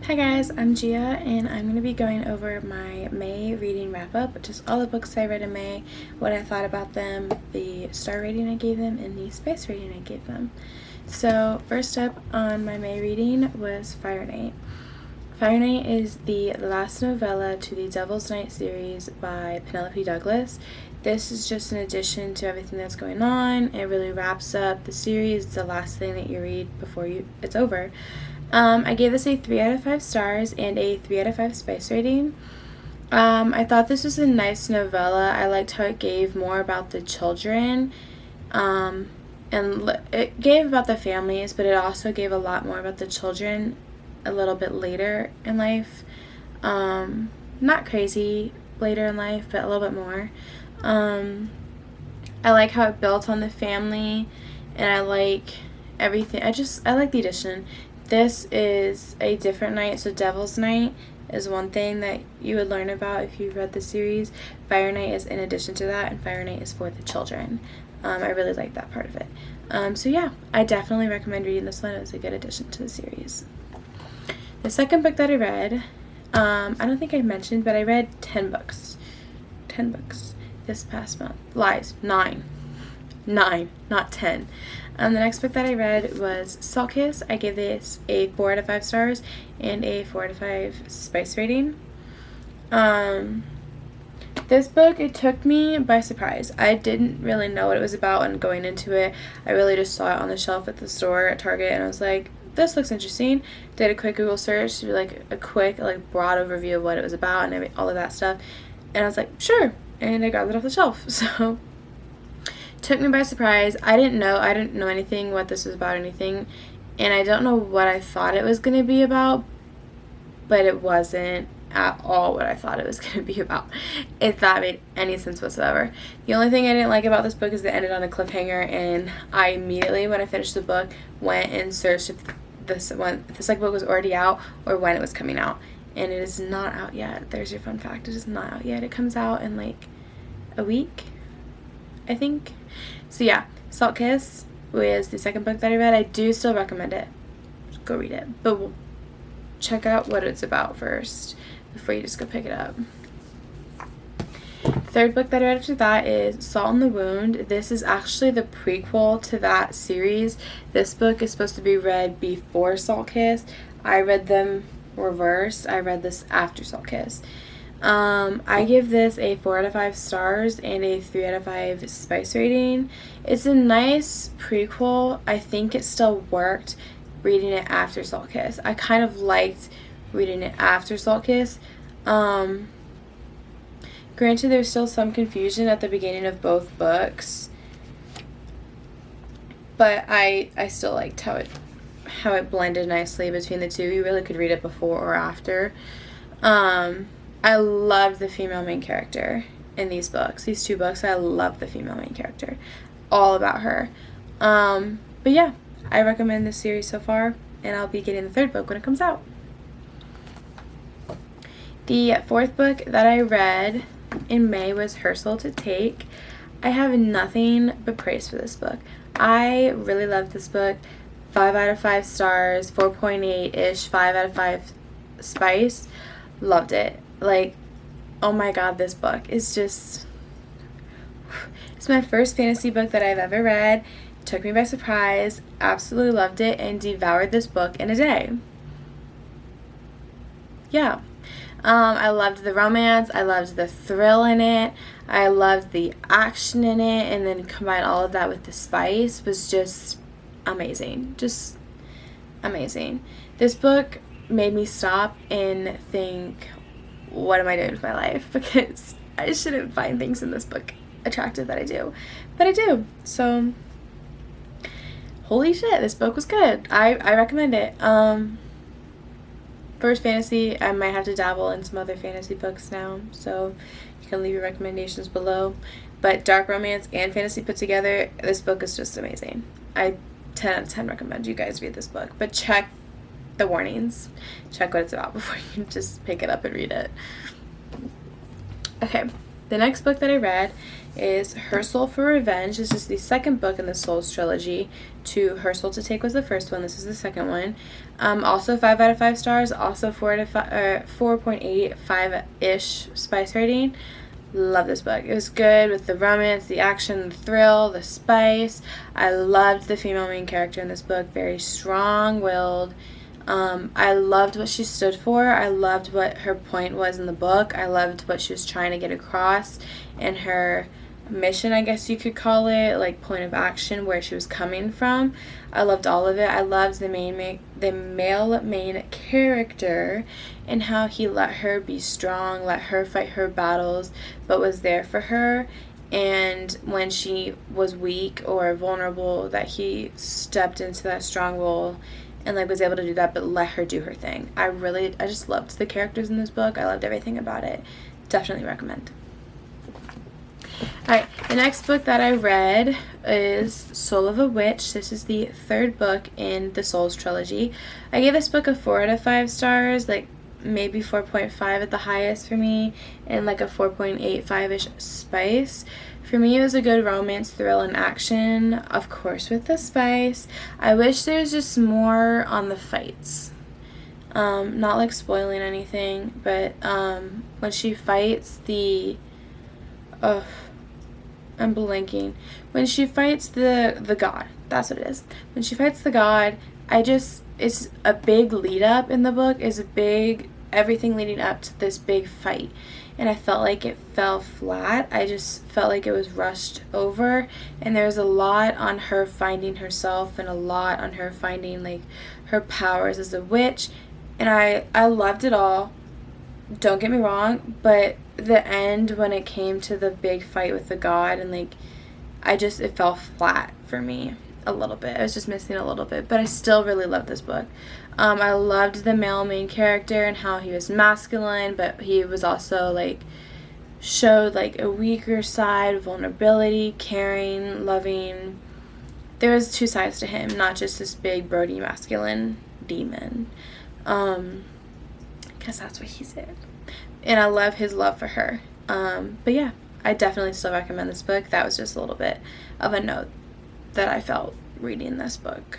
Hi guys, I'm Gia and I'm going to be going over my May reading wrap up, which is all the books I read in May, what I thought about them, the star rating I gave them, and the spice rating I gave them. So first up on my May reading was Fire Night. Fire Night is the last novella to the Devil's Night series by Penelope Douglas. This is just an addition to everything that's going on. It really wraps up the series. It's the last thing that you read before it's over. I gave this a 3 out of 5 stars and a 3 out of 5 spice rating. I thought this was a nice novella. I liked how it gave more about the children, and it gave about the families, but it also gave a lot more about the children a little bit later in life. Not crazy later in life, but a little bit more. I like how it built on the family, and I like everything. I like the addition. This is a different night, so Devil's Night is one thing that you would learn about if you read the series. Fire Night is in addition to that, and Fire Night is for the children. I really like that part of it. So yeah, I definitely recommend reading this one. It was a good addition to the series. The second book that I read, I don't think I mentioned, but I read 10 books. 10 books this past month. Lies. 9, not 10. The next book that I read was Salt Kiss. I gave this a 4 out of 5 stars and a 4 out of 5 spice rating. This book, it took me by surprise. I didn't really know what it was about, and going into it, I really just saw it on the shelf at the store at Target, and I was like, this looks interesting. Did a quick Google search to do like a quick broad overview of what it was about and all of that stuff, and I was like, sure, and I grabbed it off the shelf. So took me by surprise. I didn't know anything what this was about, anything, and I don't know what I thought it was going to be about, but it wasn't at all what I thought it was going to be about, if that made any sense whatsoever. The only thing I didn't like about this book is it ended on a cliffhanger, and I immediately, when I finished the book, went and searched if the second book was already out or when it was coming out, and it is not out yet. There's your fun fact. It is not out yet. It comes out in like a week, I think. So yeah, Salt Kiss was the second book that I read. I do still recommend it. Just go read it, but we'll check out what it's about first before you just go pick it up. Third book that I read after that is Salt in the Wound. This is actually the prequel to that series. This book is supposed to be read before Salt Kiss. I read them reversed. I read this after Salt Kiss. I give this a 4 out of 5 stars and a 3 out of 5 spice rating. It's a nice prequel. I think it still worked reading it after Salt Kiss. I kind of liked reading it after Salt Kiss. Granted, there's still some confusion at the beginning of both books, but I still liked how it blended nicely between the two. You really could read it before or after. I loved the female main character in these books. These two books, I love the female main character. All about her. But yeah, I recommend this series so far, and I'll be getting the third book when it comes out. The fourth book that I read in May was Her Soul to Take. I have nothing but praise for this book. I really loved this book. 5 out of 5 stars, 4.8-ish, 5 out of 5 spice. Loved it. Like, oh my god, this book is just... It's my first fantasy book that I've ever read. It took me by surprise. Absolutely loved it and devoured this book in a day. Yeah. I loved the romance. I loved the thrill in it. I loved the action in it, and then combine all of that with the spice was just amazing. Just amazing. This book made me stop and think, what am I doing with my life? Because I shouldn't find things in this book attractive that I do, but I do. So holy shit, this book was good. I recommend it. First fantasy, I might have to dabble in some other fantasy books now, so you can leave your recommendations below. But dark romance and fantasy put together, this book is just amazing. I 10 out of 10 recommend you guys read this book, but check the warnings. Check what it's about before you just pick it up and read it. Okay, The next book that I read is Her Soul for Revenge. This is the second book in the Souls trilogy. Her Soul to Take was the first one. This is the second one. Also 5 out of 5 stars. Also 4.85-ish spice rating. Love this book. It was good with the romance, the action, the thrill, the spice. I loved the female main character in this book. Very strong-willed. I loved what she stood for. I loved what her point was in the book. I loved what she was trying to get across and her mission, I guess you could call it, like point of action, where she was coming from. I loved all of it. I loved the male main character and how he let her be strong, let her fight her battles, but was there for her. And when she was weak or vulnerable, that he stepped into that strong role and like was able to do that, but let her do her thing. I just loved the characters in this book. I loved everything about it. Definitely recommend. Alright, the next book that I read is Soul of a Witch. This is the third book in the Souls trilogy. I gave this book a 4 out of 5 stars, like maybe 4.5 at the highest for me, and like a 4.85-ish spice. For me, it was a good romance, thrill, and action, of course with the spice. I wish there was just more on the fights. Not like spoiling anything, but when she fights I'm blanking. When she fights the god, that's what it is. When she fights the god, it's a big lead up in the book. Everything leading up to this big fight. And I felt like it fell flat. I just felt like it was rushed over. And there's a lot on her finding herself and a lot on her finding like her powers as a witch. And I loved it all. Don't get me wrong, but the end when it came to the big fight with the god and like it fell flat for me a little bit. I was just missing a little bit, but I still really loved this book. I loved the male main character and how he was masculine, but he was also like showed like a weaker side, vulnerability, caring, loving. There was two sides to him, not just this big Brody masculine demon. Because that's what he said. And I love his love for her. But yeah, I definitely still recommend this book. That was just a little bit of a note that I felt reading this book.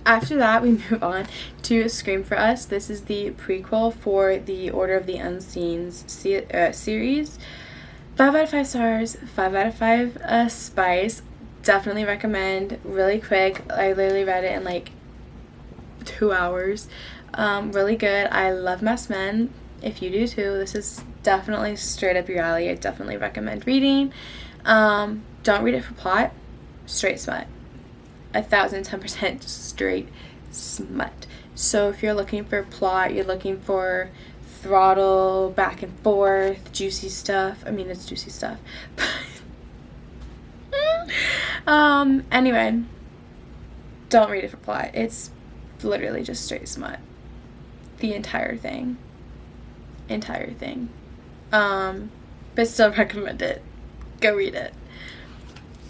After that, we move on to Scream for Us. This is the prequel for the Order of the Unseen series. 5 out of 5 stars, 5 out of 5 spice. Definitely recommend. Really quick. I literally read it in like 2 hours. Really good. I love masked men. If you do too, this is definitely straight up your alley. I definitely recommend reading. Don't read it for plot. Straight smut. 1010% straight smut. So if you're looking for plot, you're looking for throttle, back and forth, juicy stuff. I mean, it's juicy stuff. Anyway, don't read it for plot. It's literally just straight smut. The entire thing. But still recommend it. Go read it.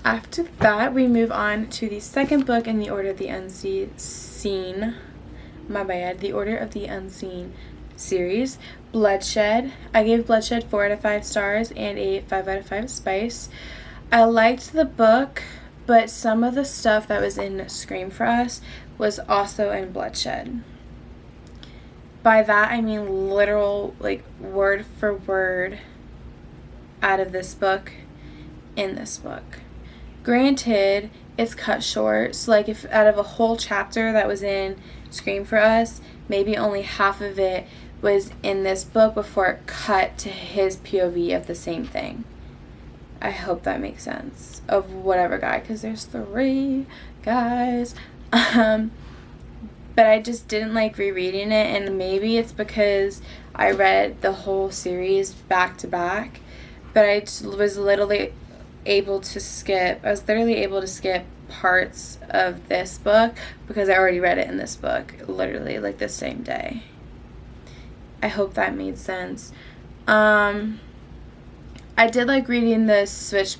After that, we move on to the second book in the Order of the Unseen. My bad. The Order of the Unseen series. Bloodshed. I gave Bloodshed 4 out of 5 stars and a 5 out of 5 spice. I liked the book, but some of the stuff that was in Scream for Us was also in Bloodshed. By that, I mean literal, like, word for word out of this book in this book. Granted, it's cut short, so like if out of a whole chapter that was in Scream for Us, maybe only half of it was in this book before it cut to his POV of the same thing. I hope that makes sense. Of whatever guy, because there's 3 guys. But I just didn't like rereading it, and maybe it's because I read the whole series back to back, but I was literally able to skip parts of this book because I already read it in this book, literally like the same day. I hope that made sense. I did like reading the switch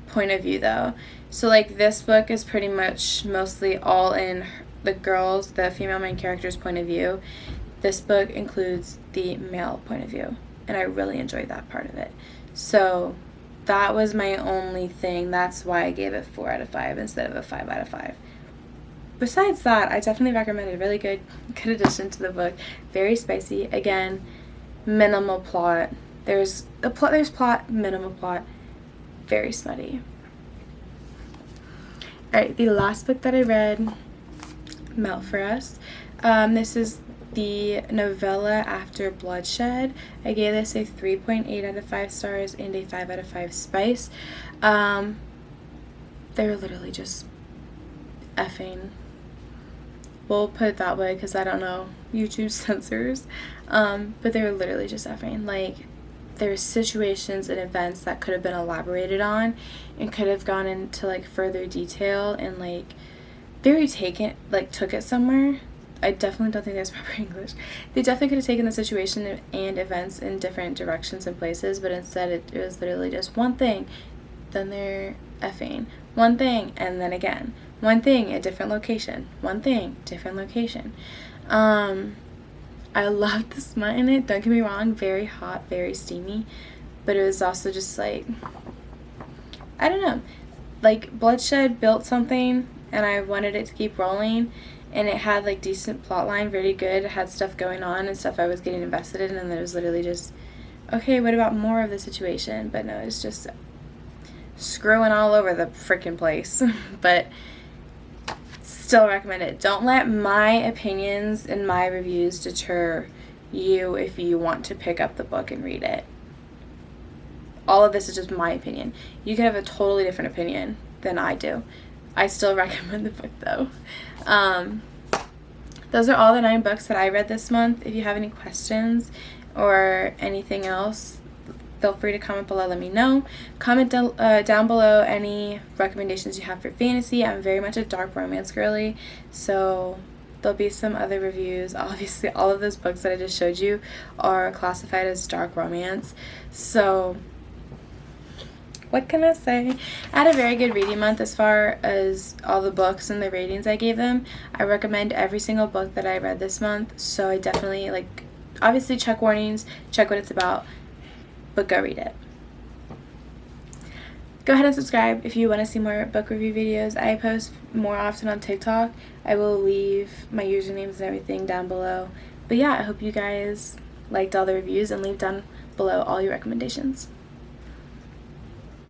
point of view though. So like this book is pretty much mostly all in the female main character's point of view. This book includes the male point of view. and I really enjoyed that part of it. So that was my only thing. That's why I gave it 4 out of 5 instead of a 5 out of 5. Besides that, I definitely recommend it. A really good addition to the book. Very spicy. Again, minimal plot. There's plot, minimal plot. Very smutty. Alright, the last book that I read, Melt for Us. This is the novella After Bloodshed. I gave this a 3.8 out of 5 stars and a 5 out of 5 spice. They were literally just effing. We'll put it that way because I don't know YouTube censors. But they were literally just effing. Like, there's situations and events that could have been elaborated on and could have gone into like further detail and like took it somewhere. I definitely don't think there's proper English. They definitely could have taken the situation and events in different directions and places, but instead it was literally just one thing, then they're effing. One thing, and then again. One thing, a different location. One thing, different location. I loved the smut in it, don't get me wrong, very hot, very steamy, but it was also just like, I don't know, like Bloodshed built something and I wanted it to keep rolling, and it had like decent plot line, very good, it had stuff going on and stuff I was getting invested in, and then it was literally just, okay, what about more of the situation? But no, it's just screwing all over the freaking place. But still recommend it. Don't let my opinions and my reviews deter you if you want to pick up the book and read it. All of this is just my opinion. You can have a totally different opinion than I do. I still recommend the book though. Those are all the 9 books that I read this month. If you have any questions or anything else, feel free to comment below, let me know. Comment down below any recommendations you have for fantasy. I'm very much a dark romance girly, so there'll be some other reviews. Obviously, all of those books that I just showed you are classified as dark romance, so what can I say? I had a very good reading month as far as all the books and the ratings I gave them. I recommend every single book that I read this month, so I definitely, like, obviously check warnings, check what it's about, but go read it. Go ahead and subscribe if you want to see more book review videos. I post more often on TikTok. I will leave my usernames and everything down below. But yeah, I hope you guys liked all the reviews and leave down below all your recommendations.